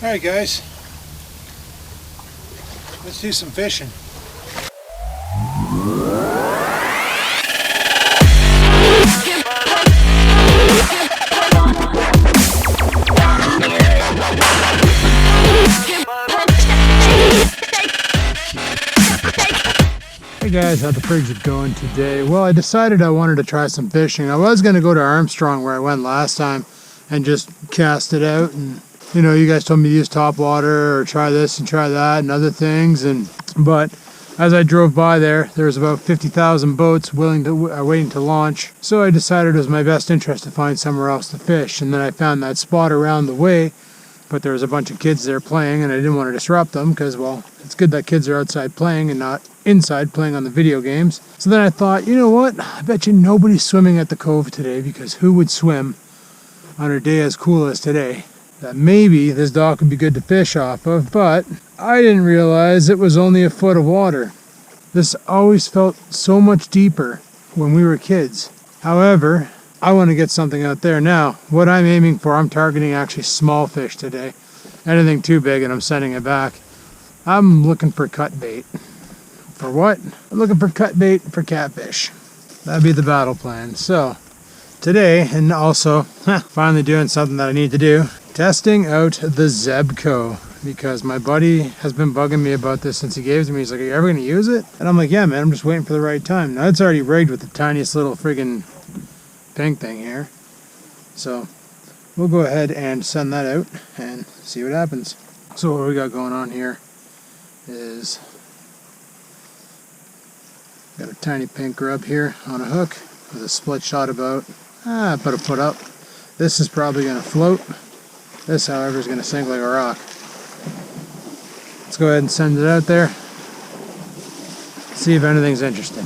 Alright guys, let's do some fishing. Hey guys, how the frig's it going today? Well, I decided I wanted to try some fishing. I was going to go to Armstrong where I went last time and just cast it out, and you know, you guys told me to use top water or try this and try that and other things, but as I drove by there was about 50,000 boats waiting to launch, so I decided it was my best interest to find somewhere else to fish. And then I found that spot around the way, but there was a bunch of kids there playing and I didn't want to disrupt them because, well, it's good that kids are outside playing and not inside playing on the video games. So then I thought, you know what, I bet you nobody's swimming at the cove today, because who would swim on a day as cool as today? That maybe this dock would be good to fish off of, but I didn't realize it was only a foot of water. This always felt so much deeper when we were kids. However, I want to get something out there now. What I'm aiming for, I'm targeting actually small fish today. Anything too big and I'm sending it back. I'm looking for cut bait. For what? I'm looking for cut bait for catfish. That'd be the battle plan. So today, and also finally doing something that I need to do, testing out the Zebco, because my buddy has been bugging me about this since he gave it to me. He's like, are you ever going to use it? And I'm like, yeah man, I'm just waiting for the right time. Now it's already rigged with the tiniest little friggin' pink thing here, so we'll go ahead and send that out and see what happens. So what we got going on here is got a tiny pink grub here on a hook with a split shot about a foot up. This is probably going to float. This, however, is going to sink like a rock. Let's go ahead and send it out there. See if anything's interesting.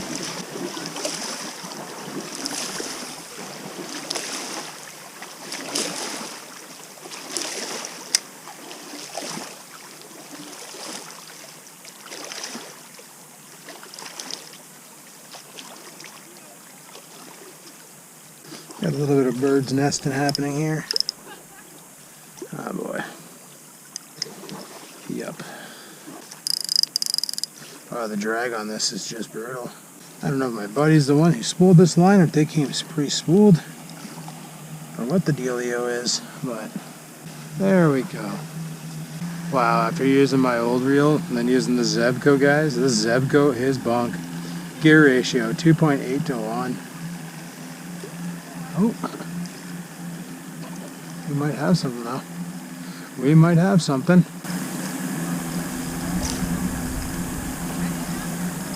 Got a little bit of bird's nesting happening here. Oh boy. Yep. Oh, the drag on this is just brutal. I don't know if my buddy's the one who spooled this line or if they came pre-spooled or what the dealio is, but there we go. Wow, after using my old reel and then using the Zebco, guys, this Zebco is bunk. Gear ratio 2.8 to 1. Oh, we might have something now. We might have something.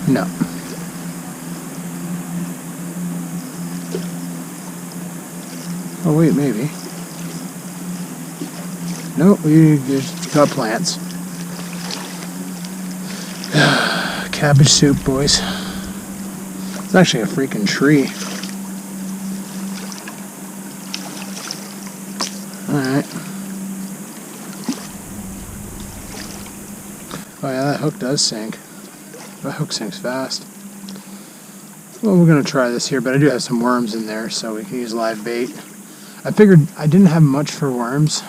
No. Oh wait, maybe. No, we just got plants. Cabbage soup, boys. It's actually a freaking tree. Alright. Oh yeah, that hook does sink. That hook sinks fast. Well, we're going to try this here, but I do have some worms in there, so we can use live bait. I figured I didn't have much for worms,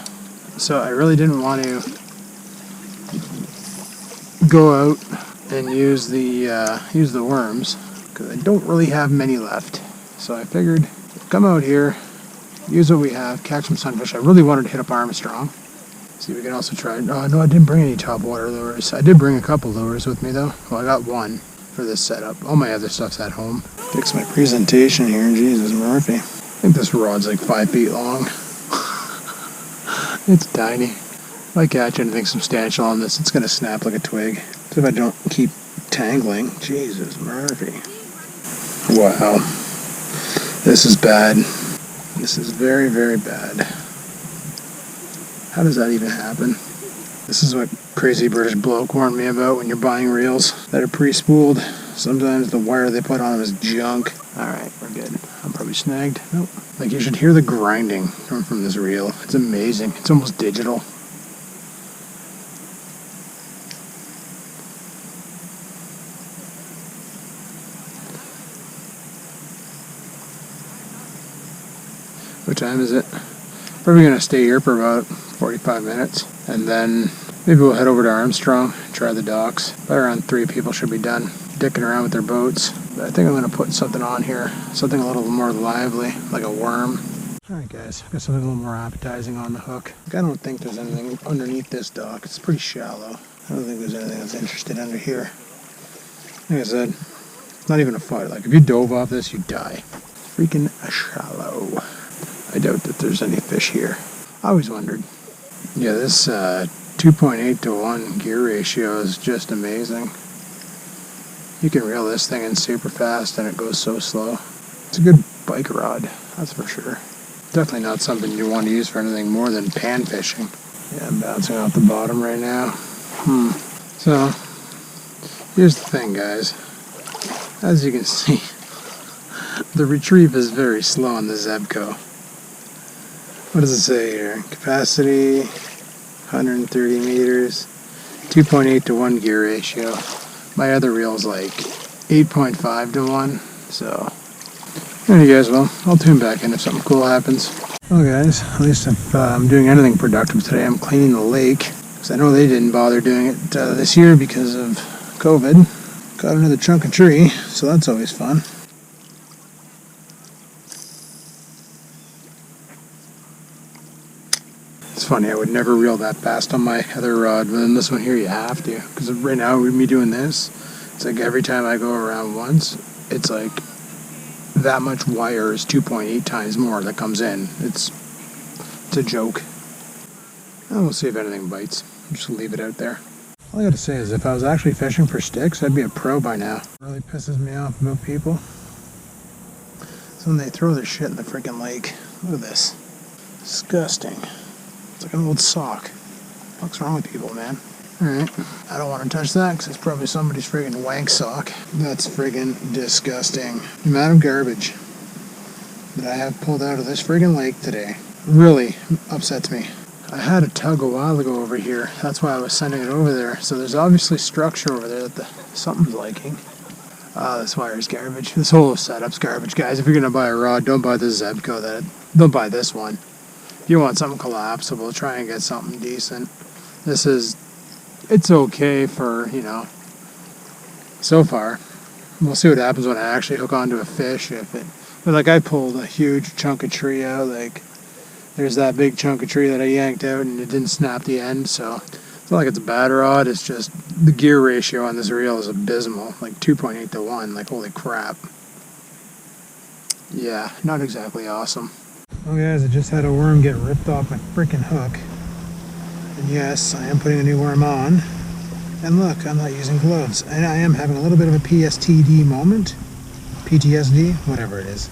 so I really didn't want to go out and use the worms, because I don't really have many left. So I figured, come out here, use what we have, catch some sunfish. I really wanted to hit up Armstrong. See if we can also try. Oh no, I didn't bring any top water lures. I did bring a couple lures with me though. Well, I got one for this setup. All my other stuff's at home. Fix my presentation here. Jesus, Murphy. I think this rod's like 5 feet long. It's tiny. If I catch anything substantial on this, it's going to snap like a twig. So if I don't keep tangling. Jesus, Murphy. Wow. This is bad. This is very, very bad. How does that even happen? This is what crazy British bloke warned me about when you're buying reels that are pre-spooled. Sometimes the wire they put on them is junk. Alright, we're good. I'm probably snagged. Nope. Like, you should hear the grinding coming from this reel. It's amazing. It's almost digital. What time is it? Probably going to stay here for about 45 minutes. And then maybe we'll head over to Armstrong, try the docks. By around 3 people should be done dicking around with their boats. But I think I'm going to put something on here, something a little more lively, like a worm. Alright guys, got something a little more appetizing on the hook. I don't think there's anything underneath this dock. It's pretty shallow. I don't think there's anything that's interested under here. Like I said, it's not even a foot. Like if you dove off this, you'd die. Freaking shallow. I doubt that there's any fish here. I always wondered. Yeah, this 2.8 to 1 gear ratio is just amazing. You can reel this thing in super fast and it goes so slow. It's a good bike rod, that's for sure. Definitely not something you want to use for anything more than pan fishing. Yeah, I'm bouncing off the bottom right now. So, here's the thing, guys. As you can see, the retrieve is very slow on the Zebco. What does it say here? Capacity, 130 meters, 2.8 to 1 gear ratio. My other reel's like 8.5 to 1, so... Alright guys, well, I'll tune back in if something cool happens. Well guys, at least if I'm doing anything productive today, I'm cleaning the lake. Because I know they didn't bother doing it this year because of COVID. Got another chunk of tree, so that's always fun. It's funny, I would never reel that fast on my other rod, but in this one here you have to. Because right now, with me doing this, it's like every time I go around once, it's like that much wire is 2.8 times more that comes in. It's a joke. And we'll see if anything bites. Just leave it out there. All I gotta say is if I was actually fishing for sticks, I'd be a pro by now. It really pisses me off about people. So when they throw their shit in the freaking lake. Look at this. Disgusting. It's like an old sock. What's wrong with people, man? Alright, I don't want to touch that because it's probably somebody's friggin' wank sock. That's friggin' disgusting. The amount of garbage that I have pulled out of this friggin' lake today really upsets me. I had a tug a while ago over here. That's why I was sending it over there. So there's obviously structure over there that something's liking. This wire's garbage. This whole setup's garbage. Guys, if you're going to buy a rod, don't buy the Zebco. Don't buy this one. If you want something collapsible, try and get something decent. It's okay for, so far. We'll see what happens when I actually hook onto a fish. But like I pulled a huge chunk of tree out, like there's that big chunk of tree that I yanked out and it didn't snap the end, so it's not like it's a bad rod, it's just the gear ratio on this reel is abysmal, like 2.8 to 1, like holy crap. Yeah, not exactly awesome. Well guys, I just had a worm get ripped off my freaking hook. And yes, I am putting a new worm on. And look, I'm not using gloves. And I am having a little bit of a PSTD moment. PTSD, whatever it is.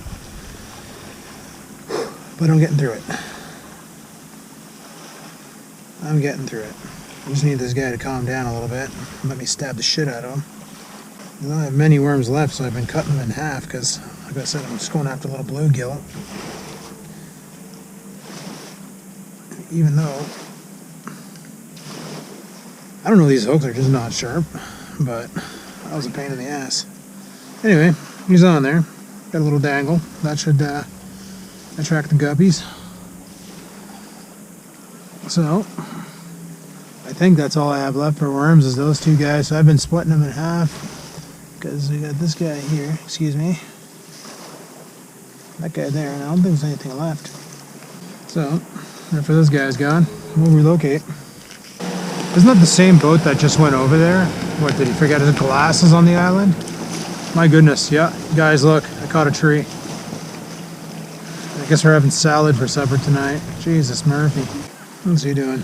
But I'm getting through it. I'm getting through it. I just need this guy to calm down a little bit. Let me stab the shit out of him. I don't have many worms left, so I've been cutting them in half because, like I said, I'm just going after a little bluegill. Even though I don't know, these hooks are just not sharp, but that was a pain in the ass. Anyway, he's on there. Got a little dangle. That should attract the guppies. So, I think that's all I have left for worms is those two guys. So I've been splitting them in half because we got this guy here, excuse me. That guy there, and I don't think there's anything left. So, after this guy's gone, we'll relocate. Isn't that the same boat that just went over there? What, did he forget his glasses on the island? My goodness, yeah. Guys, look, I caught a tree. I guess we're having salad for supper tonight. Jesus, Murphy. What's he doing?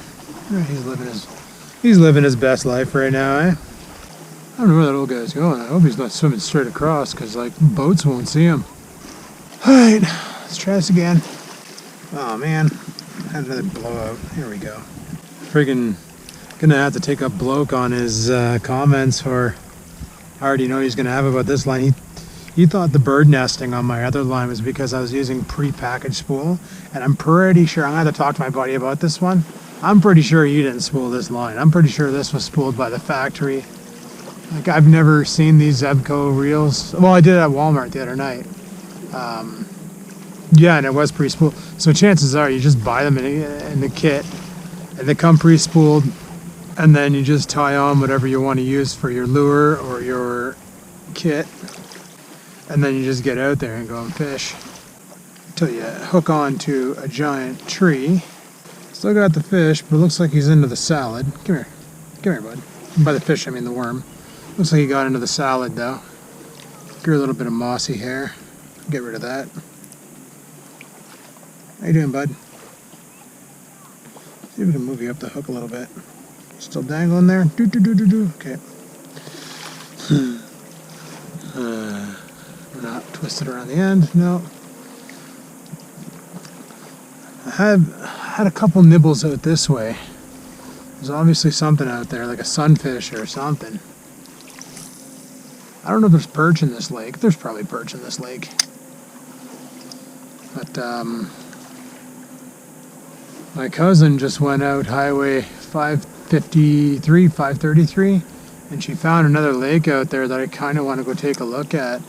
He's living his best life right now, eh? I don't know where that old guy's going. I hope he's not swimming straight across, because, like, boats won't see him. Alright, let's try this again. Oh, man. I had another blowout. Here we go. Friggin' gonna have to take up bloke on his comments for... I already know he's gonna have about this line. He thought the bird nesting on my other line was because I was using pre-packaged spool, and I'm pretty sure, I'm gonna have to talk to my buddy about this one. I'm pretty sure you didn't spool this line. I'm pretty sure this was spooled by the factory. Like, I've never seen these Zebco reels. Well, I did at Walmart the other night. Yeah, and it was pre-spooled. So chances are you just buy them in the kit, and they come pre-spooled, and then you just tie on whatever you want to use for your lure or your kit, and then you just get out there and go and fish until you hook on to a giant tree. Still got the fish, but it looks like he's into the salad. Come here, bud. By the fish I mean the worm. Looks like he got into the salad though. Grew a little bit of mossy hair. Get rid of that. How you doing, bud? See if we can move you up the hook a little bit. Still dangling there? Okay. Not twisted around the end. No. I had a couple nibbles out this way. There's obviously something out there, like a sunfish or something. I don't know if there's perch in this lake. There's probably perch in this lake. But my cousin just went out Highway 553, 533, and she found another lake out there that I kind of want to go take a look at.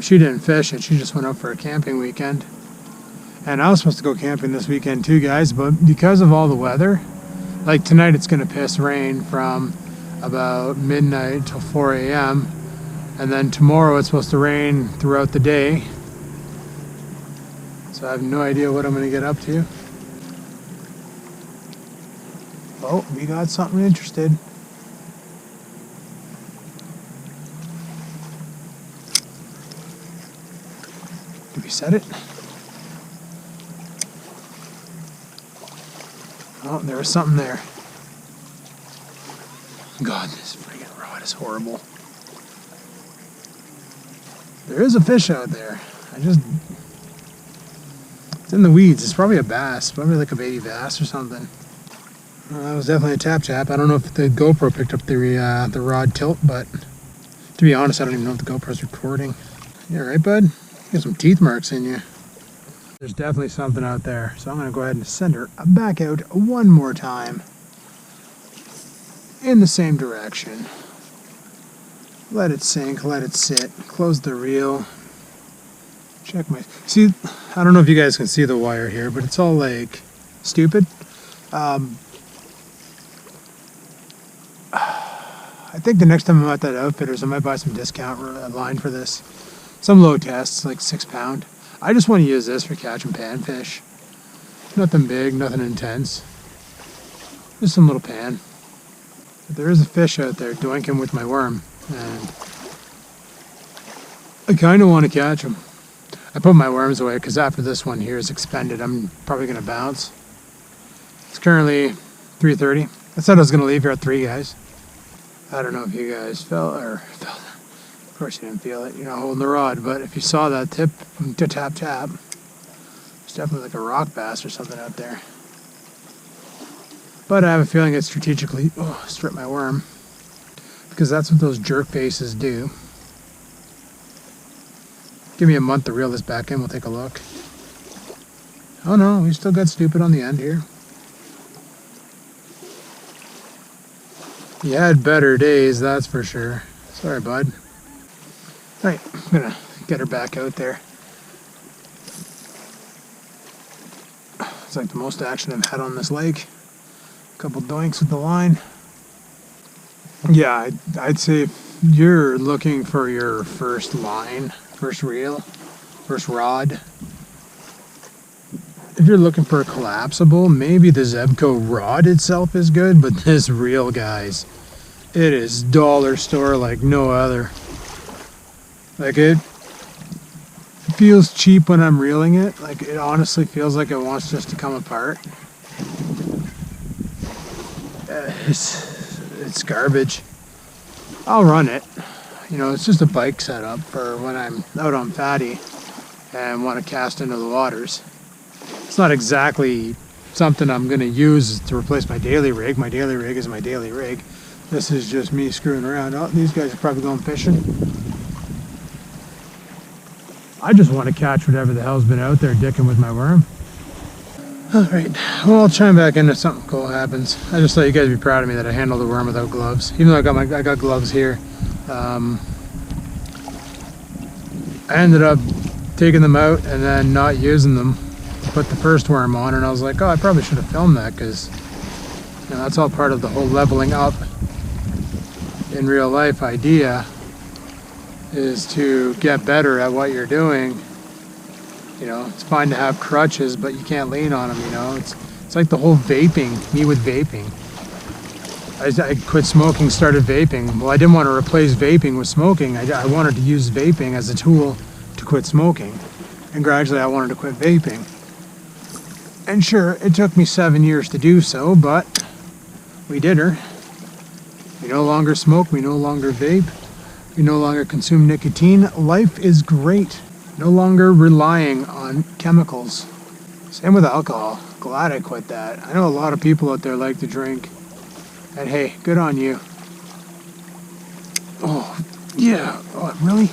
She didn't fish it. She just went out for a camping weekend. And I was supposed to go camping this weekend too, guys, but because of all the weather, like tonight it's going to piss rain from about midnight till 4 a.m. And then tomorrow it's supposed to rain throughout the day. So I have no idea what I'm going to get up to. Oh, we got something interested. Did we set it? Oh, there was something there. God, this friggin' rod is horrible. There is a fish out there. It's in the weeds. It's probably a bass. Probably like a baby bass or something. That was definitely a tap. I don't know if the GoPro picked up the rod tilt, but to be honest, I don't even know if the GoPro's recording. You all right, bud? You got some teeth marks in you. There's definitely something out there, so I'm going to go ahead and send her back out one more time in the same direction. Let it sink, let it sit, close the reel. Check my... See, I don't know if you guys can see the wire here, but it's all like stupid. I think the next time I'm at that Outfitters, I might buy some discount line for this. Some low tests, like 6 pound. I just want to use this for catching panfish. Nothing big, nothing intense. Just some little pan. But there is a fish out there doinking with my worm, and I kind of want to catch him. I put my worms away because after this one here is expended, I'm probably going to bounce. It's currently 3:30. I said I was going to leave here at 3, guys. I don't know if you guys felt. Of course you didn't feel it. You're not holding the rod, but if you saw that tip, tap, it's definitely like a rock bass or something out there. But I have a feeling it strategically stripped my worm, because that's what those jerk faces do. Give me a month to reel this back in, we'll take a look. Oh no, we still got stupid on the end here. You had better days, that's for sure. Sorry, bud. Alright, I'm gonna get her back out there. It's like the most action I've had on this lake. A couple doinks with the line. Yeah, I'd say if you're looking for your first line, first reel, first rod, if you're looking for a collapsible, maybe the Zebco rod itself is good, but this reel, guys, it is dollar store like no other. Like, it feels cheap when I'm reeling it. Like, it honestly feels like it wants just to come apart. It's garbage. I'll run it. You know, it's just a bike setup for when I'm out on fatty and want to cast into the waters. It's not exactly something I'm going to use to replace my daily rig. My daily rig is my daily rig. This is just me screwing around. Oh, these guys are probably going fishing. I just want to catch whatever the hell's been out there dicking with my worm. Alright, well, I'll chime back in if something cool happens. I just thought you guys would be proud of me that I handled the worm without gloves. Even though I got gloves here. I ended up taking them out and then not using them. Put the first worm on, and I was like, oh, I probably should have filmed that, because You know, that's all part of the whole leveling up in real life idea, is to get better at what you're doing. You know, it's fine to have crutches, but you can't lean on them, you know. It's like the whole vaping, me with vaping. I quit smoking, started vaping. Well, I didn't want to replace vaping with smoking. I wanted to use vaping as a tool to quit smoking. And gradually I wanted to quit vaping. And sure, it took me 7 years to do so, but we did her. We no longer smoke, we no longer vape, we no longer consume nicotine. Life is great. No longer relying on chemicals. Same with alcohol. Glad I quit that. I know a lot of people out there like to drink. And hey, good on you. Oh, yeah. Oh, really?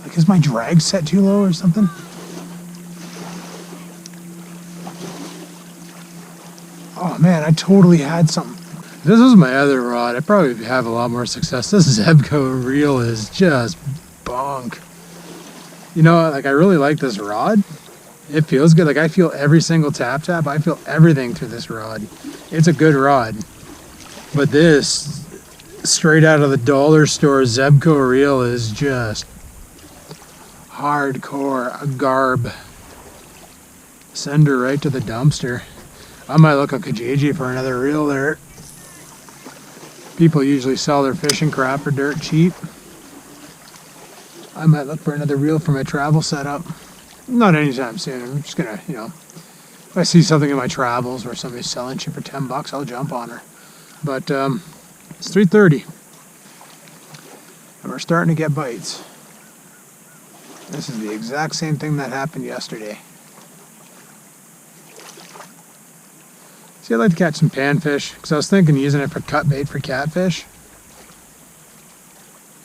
Like, is my drag set too low or something? Oh man, I totally had something. This is my other rod. I probably have a lot more success. This Zebco reel is just bunk. You know, like, I really like this rod. It feels good. Like, I feel every single tap. I feel everything through this rod. It's a good rod. But this, straight out of the dollar store Zebco reel, is just hardcore, a garb. Send her right to the dumpster. I might look on Kijiji for another reel there. People usually sell their fishing crap for dirt cheap. I might look for another reel for my travel setup. Not anytime soon. I'm just gonna, you know, if I see something in my travels where somebody's selling shit for $10, I'll jump on her. But it's 3:30, and we're starting to get bites. This is the exact same thing that happened yesterday. See, I'd like to catch some panfish, because I was thinking of using it for cut bait for catfish.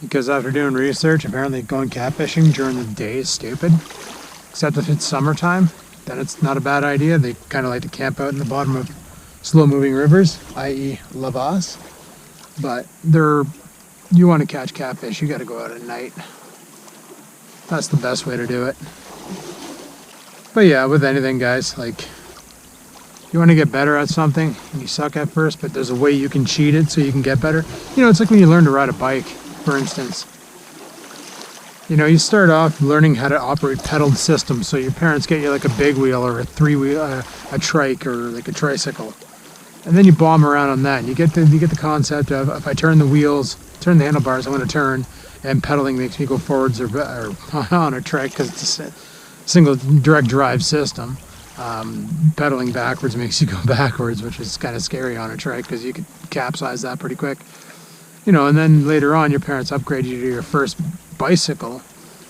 Because after doing research, apparently going catfishing during the day is stupid. Except if it's summertime, then it's not a bad idea. They kind of like to camp out in the bottom of slow-moving rivers, i.e. lavas. But you want to catch catfish, you got to go out at night. That's the best way to do it. But yeah, with anything, guys, like, you want to get better at something, and you suck at first, but there's a way you can cheat it so you can get better. You know, it's like when you learn to ride a bike, for instance. You know, you start off learning how to operate pedaled systems, so your parents get you like a big wheel or a three-wheel, a trike, or like a tricycle. And then you bomb around on that, and you get the concept of, if I turn the wheels, turn the handlebars, I want to turn, and pedaling makes me go forwards or on a trike, because it's a single direct drive system. Pedaling backwards makes you go backwards, which is kind of scary on a trike, because you could capsize that pretty quick. You know, and then later on, your parents upgrade you to your first bicycle,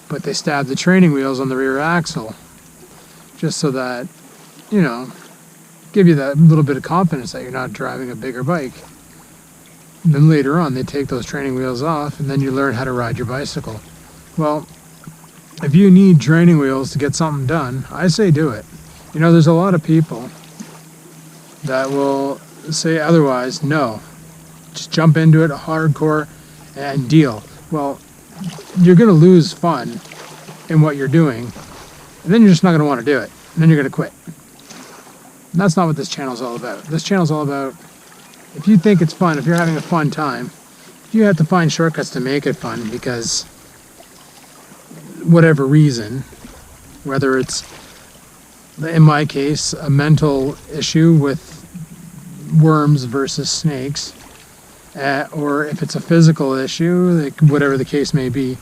but they stab the training wheels on the rear axle, just so that, you know, give you that little bit of confidence that you're not driving a bigger bike. And then later on, they take those training wheels off, and then you learn how to ride your bicycle. Well, if you need training wheels to get something done, I say do it. You know, there's a lot of people that will say otherwise. No, just jump into it hardcore and deal. Well, you're going to lose fun in what you're doing, and then you're just not going to want to do it, and then you're going to quit. And that's not what this channel's all about. This channel's all about, if you think it's fun, if you're having a fun time, you have to find shortcuts to make it fun, because whatever reason, whether it's, in my case, a mental issue with worms versus snakes, or if it's a physical issue, like whatever the case may be,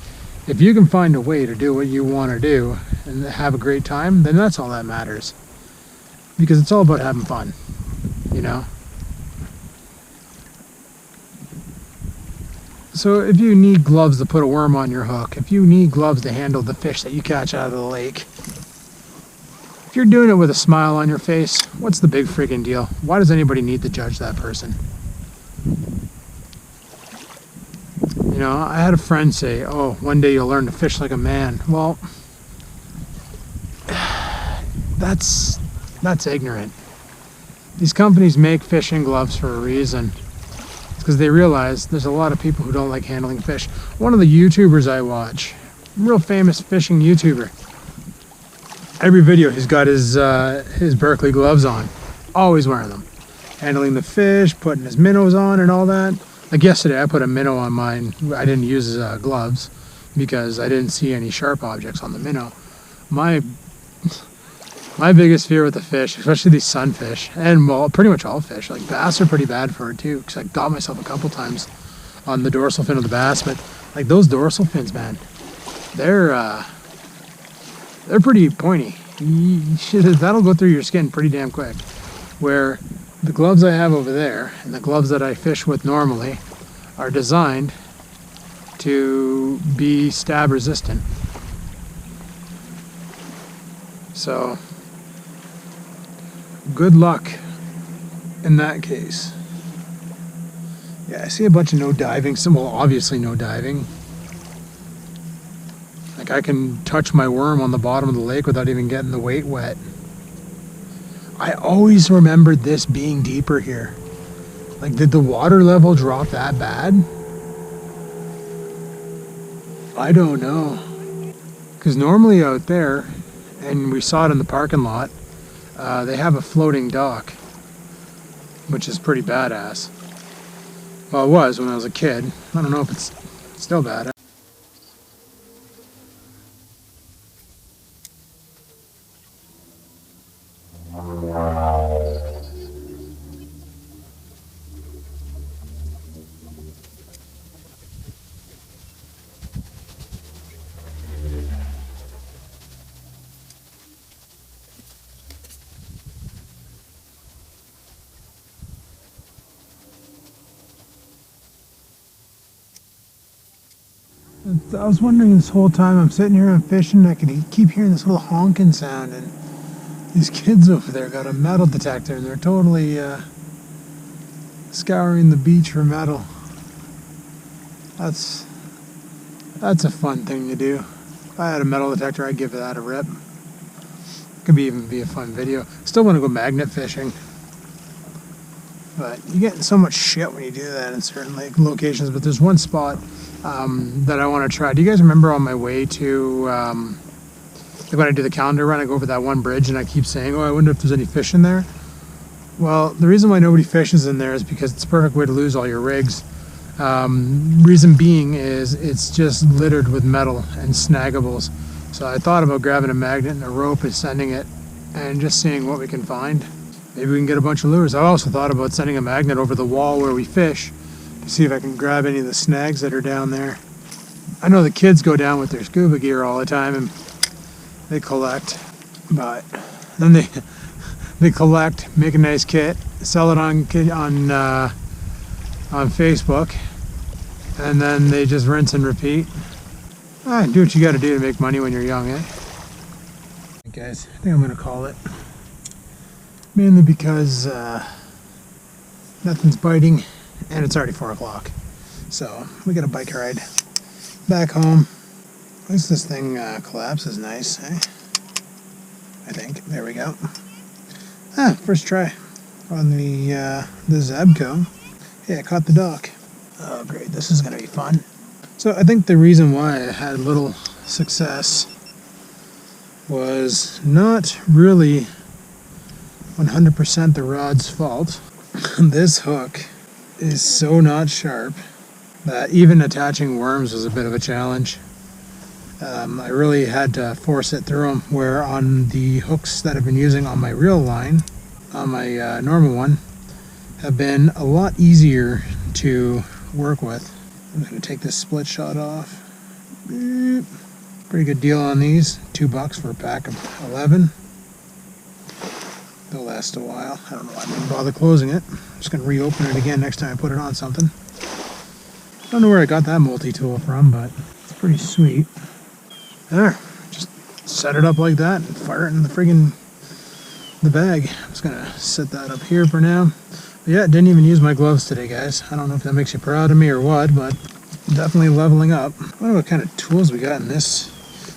if you can find a way to do what you want to do and have a great time, then that's all that matters. Because it's all about having fun, you know? So if you need gloves to put a worm on your hook, if you need gloves to handle the fish that you catch out of the lake, if you're doing it with a smile on your face, what's the big freaking deal? Why does anybody need to judge that person? You know, I had a friend say, oh, one day you'll learn to fish like a man. Well, that's ignorant. These companies make fishing gloves for a reason. It's because they realize there's a lot of people who don't like handling fish. One of the YouTubers I watch, a real famous fishing YouTuber, every video he's got his Berkeley gloves on, always wearing them. handling the fish, putting his minnows on and all that. Like yesterday, I put a minnow on mine. I didn't use gloves because I didn't see any sharp objects on the minnow. My biggest fear with the fish, especially these sunfish, and well, pretty much all fish, like bass are pretty bad for it too, because I got myself a couple times on the dorsal fin of the bass, but like those dorsal fins, man, they're pretty pointy. That'll go through your skin pretty damn quick. Where the gloves I have over there and the gloves that I fish with normally are designed to be stab resistant. So good luck in that case. Yeah, I see a bunch of no diving. Well, obviously no diving. Like I can touch my worm on the bottom of the lake without even getting the weight wet. I always remembered this being deeper here. Like, did the water level drop that bad? I don't know. Because normally out there, and we saw it in the parking lot, they have a floating dock, which is pretty badass. Well, it was when I was a kid. I don't know if it's still badass. I was wondering this whole time, I'm sitting here, I'm fishing, I can keep hearing this little honking sound, and these kids over there got a metal detector, and they're totally scouring the beach for metal. That's a fun thing to do. If I had a metal detector, I'd give that a rip. Could even be a fun video. Still want to go magnet fishing, but you get so much shit when you do that in certain locations. But there's one spot that I want to try. Do you guys remember on my way to when I do the calendar run, I go over that one bridge and I keep saying, oh, I wonder if there's any fish in there? Well, the reason why nobody fishes in there is because it's a perfect way to lose all your rigs. Reason being is it's just littered with metal and snaggables. So I thought about grabbing a magnet and a rope and sending it and just seeing what we can find. Maybe we can get a bunch of lures. I also thought about sending a magnet over the wall where we fish to see if I can grab any of the snags that are down there. I know the kids go down with their scuba gear all the time and they collect, but then they collect, make a nice kit, sell it on Facebook, and then they just rinse and repeat. Do what you got to do to make money when you're young, eh? Hey guys, I think I'm gonna call it. Mainly because nothing's biting, and it's already 4 o'clock. So we got a bike ride back home. At least this thing collapses nice, eh? I think. There we go. First try on the Zebco. Yeah, I caught the dock. Oh great, this is gonna be fun. So I think the reason why I had little success was not really 100% the rod's fault. This hook is so not sharp that even attaching worms was a bit of a challenge. I really had to force it through them, where on the hooks that I've been using on my reel line, on my normal one, have been a lot easier to work with. I'm going to take this split shot off. Pretty good deal on these. $2 for a pack of 11. They'll last a while. I don't know why I didn't bother closing it. I'm just going to reopen it again next time I put it on something. I don't know where I got that multi-tool from, but it's pretty sweet. There. Just set it up like that and fire it in the bag. I'm just going to set that up here for now. But yeah, didn't even use my gloves today, guys. I don't know if that makes you proud of me or what, but definitely leveling up. I wonder what kind of tools we got in this.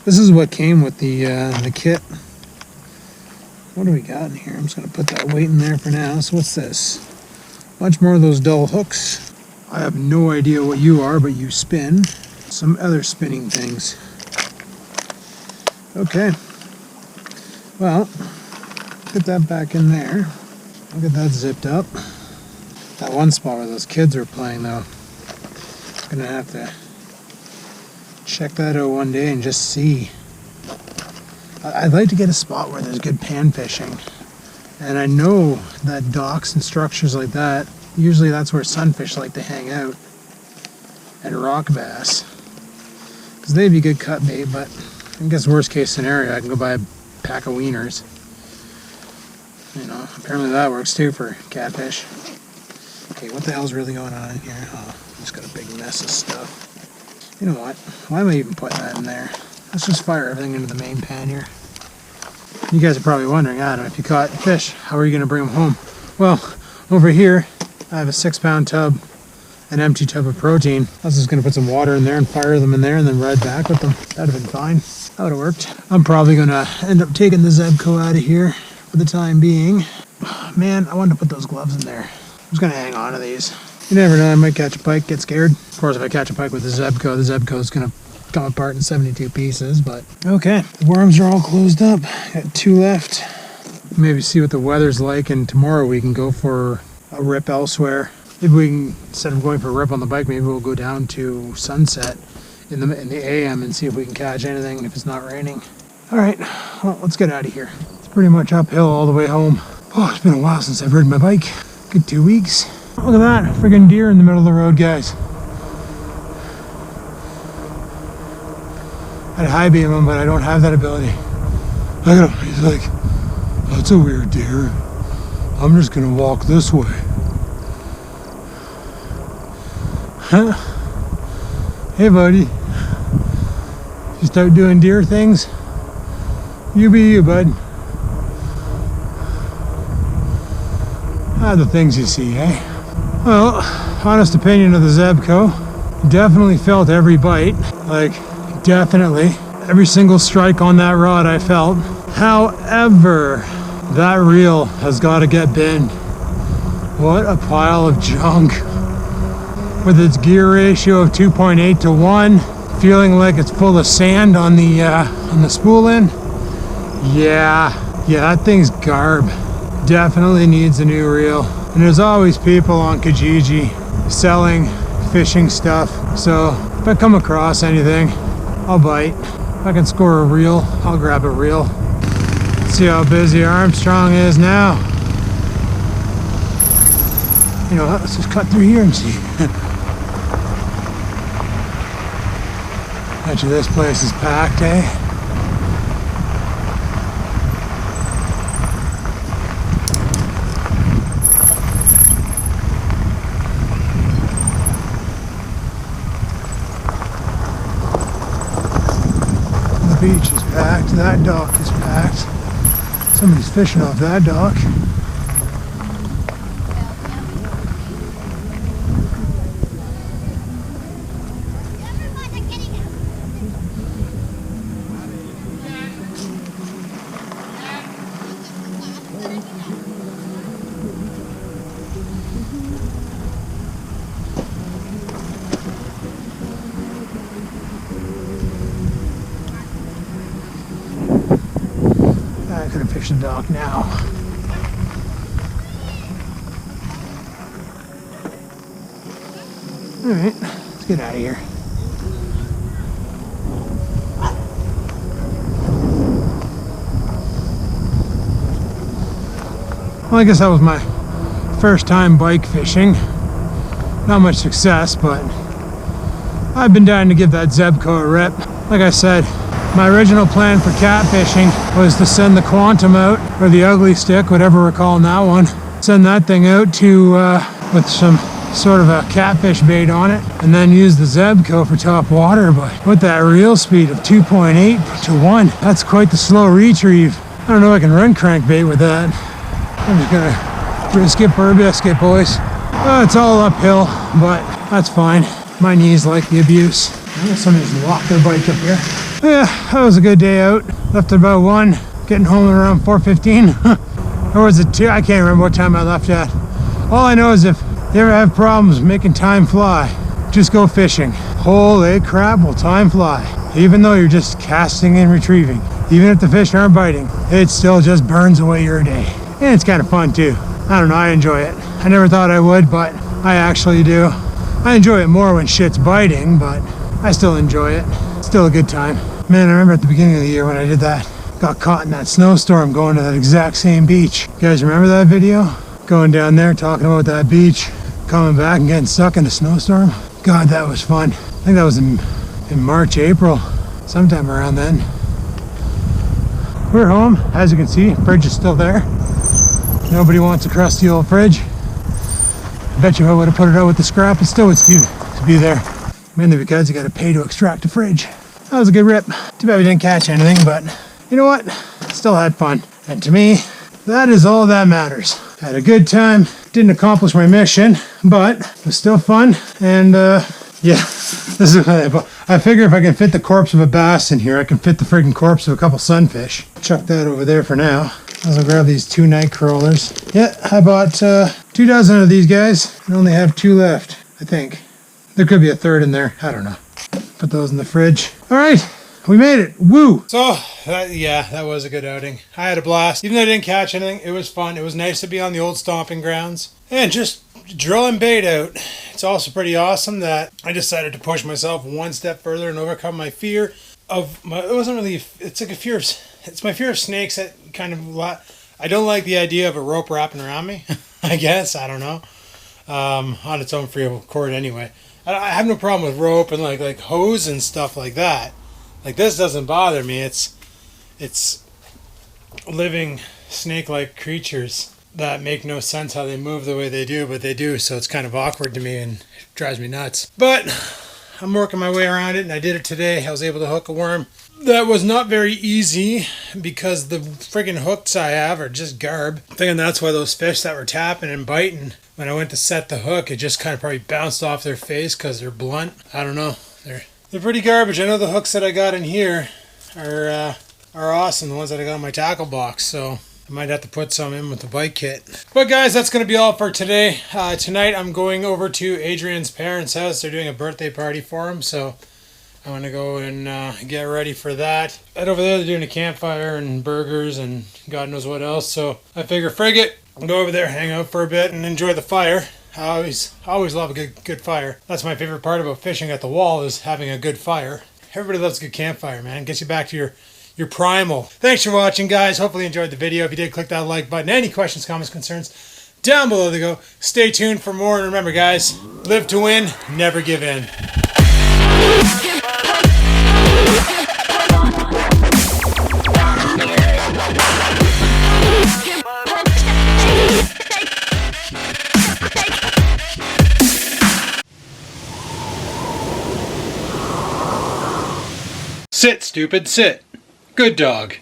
This is what came with the kit. What do we got in here? I'm just going to put that weight in there for now. So what's this? Bunch more of those dull hooks. I have no idea what you are, but you spin. Some other spinning things. Okay. Well, put that back in there. Look at that zipped up. That one spot where those kids were playing though. Gonna have to check that out one day and just see. I'd like to get a spot where there's good pan fishing. And I know that docks and structures like that, usually that's where sunfish like to hang out. And rock bass. Because they'd be good cut bait, but I guess worst case scenario, I can go buy a pack of wieners. You know, apparently that works too for catfish. Okay, what the hell's really going on in here? Oh, just got a big mess of stuff. You know what? Why am I even putting that in there? Let's just fire everything into the main pan here. You guys are probably wondering, Adam, if you caught fish, how are you going to bring them home? Well, over here, I have a 6-pound tub, an empty tub of protein. I was just going to put some water in there and fire them in there and then ride back with them. That'd have been fine. That would have worked. I'm probably going to end up taking the Zebco out of here for the time being. Man, I wanted to put those gloves in there. I'm just going to hang on to these. You never know, I might catch a pike, get scared. Of course, if I catch a pike with the Zebco is going to come apart in 72 pieces, but okay. The worms are all closed up. Got 2 left. Maybe see what the weather's like, and tomorrow we can go for a rip elsewhere. Maybe we can, instead of going for a rip on the bike, maybe we'll go down to Sunset in the AM and see if we can catch anything if it's not raining. All right, well, let's get out of here. It's pretty much uphill all the way home. Oh, it's been a while since I've ridden my bike. Good 2 weeks. Look at that, friggin' deer in the middle of the road, guys. I'd high beam him, but I don't have that ability. Look at him, he's like, that's a weird deer. I'm just gonna walk this way. Huh? Hey buddy. You start doing deer things? You be you, bud. Ah, the things you see, eh? Well, honest opinion of the Zebco. Definitely felt every bite. Like, definitely. Every single strike on that rod I felt. However, that reel has got to get binned. What a pile of junk. With its gear ratio of 2.8 to 1, feeling like it's full of sand on the spool end. Yeah, that thing's garb. Definitely needs a new reel. And there's always people on Kijiji selling fishing stuff. So if I come across anything, I'll bite. If I can score a reel, I'll grab a reel. Let's see how busy Armstrong is now. You know what, let's just cut through here and see. Bet you this place is packed, eh? The beach is packed, that dock is packed. Somebody's fishing off that dock. I could have fished the dock now. Alright, let's get out of here. Well, I guess that was my first time bike fishing. Not much success, but I've been dying to give that Zebco a rip. Like I said, my original plan for catfishing was to send the Quantum out, or the Ugly Stick, whatever we're calling that one. Send that thing out to with some sort of a catfish bait on it, and then use the Zebco for top water. But with that reel speed of 2.8 to 1, that's quite the slow retrieve. I don't know if I can run crankbait with that. I'm just gonna risk it for a biscuit, boys. It's all uphill, but that's fine. My knees like the abuse. Somebody just locked their bike up here. Yeah, that was a good day out. Left at about 1, getting home around 4:15. Or was it 2? I can't remember what time I left at. All I know is if you ever have problems making time fly, just go fishing. Holy crap, will time fly. Even though you're just casting and retrieving. Even if the fish aren't biting, it still just burns away your day. And it's kind of fun too. I don't know, I enjoy it. I never thought I would, but I actually do. I enjoy it more when shit's biting, but I still enjoy it. Still a good time. Man, I remember at the beginning of the year when I did that, got caught in that snowstorm going to that exact same beach. You guys remember that video? Going down there, talking about that beach, coming back and getting stuck in a snowstorm. God, that was fun. I think that was in March, April, sometime around then. We're home, as you can see, fridge is still there. Nobody wants a crusty old fridge. I bet you if I would have put it out with the scrap, it still would still be there. Mainly because you gotta pay to extract a fridge. That was a good rip. Too bad we didn't catch anything, but you know what? Still had fun. And to me, that is all that matters. Had a good time, didn't accomplish my mission, but it was still fun. And yeah, this is what I figure if I can fit the corpse of a bass in here, I can fit the friggin' corpse of a couple sunfish. Chuck that over there for now. I'll grab these 2 night crawlers. Yeah, I bought 2 dozen of these guys and only have 2 left, I think. There could be a third in there, I don't know. Put those in the fridge. All right, we made it, woo! So, yeah, that was a good outing. I had a blast. Even though I didn't catch anything, it was fun. It was nice to be on the old stomping grounds and just drilling bait out. It's also pretty awesome that I decided to push myself one step further and overcome my fear of it wasn't really, it's like a fear of, it's my fear of snakes that kind of, I don't like the idea of a rope wrapping around me, I guess, I don't know, on its own free accord anyway. I have no problem with rope and like hose and stuff like that. Like this doesn't bother me. It's living snake-like creatures that make no sense how they move the way they do, but they do, so it's kind of awkward to me and it drives me nuts. But I'm working my way around it, and I did it today. I was able to hook a worm. That was not very easy because the friggin' hooks I have are just garb. I'm thinking that's why those fish that were tapping and biting, when I went to set the hook, it just kind of probably bounced off their face because they're blunt. I don't know. They're pretty garbage. I know the hooks that I got in here are awesome, the ones that I got in my tackle box, so I might have to put some in with the bike kit. But guys, that's going to be all for today. Tonight I'm going over to Adrian's parents' house. They're doing a birthday party for him, so I'm going to go and get ready for that. Right over there, they're doing a campfire and burgers and God knows what else, so I figure frig it. I'll go over there, hang out for a bit, and enjoy the fire. I always love a good fire. That's my favorite part about fishing at the wall, is having a good fire. Everybody loves a good campfire, man. It gets you back to your primal. Thanks for watching, guys. Hopefully you enjoyed the video. If you did, click that like button. Any questions, comments, concerns, down below they go. Stay tuned for more. And remember, guys, live to win, never give in. Sit, stupid, sit. Good dog.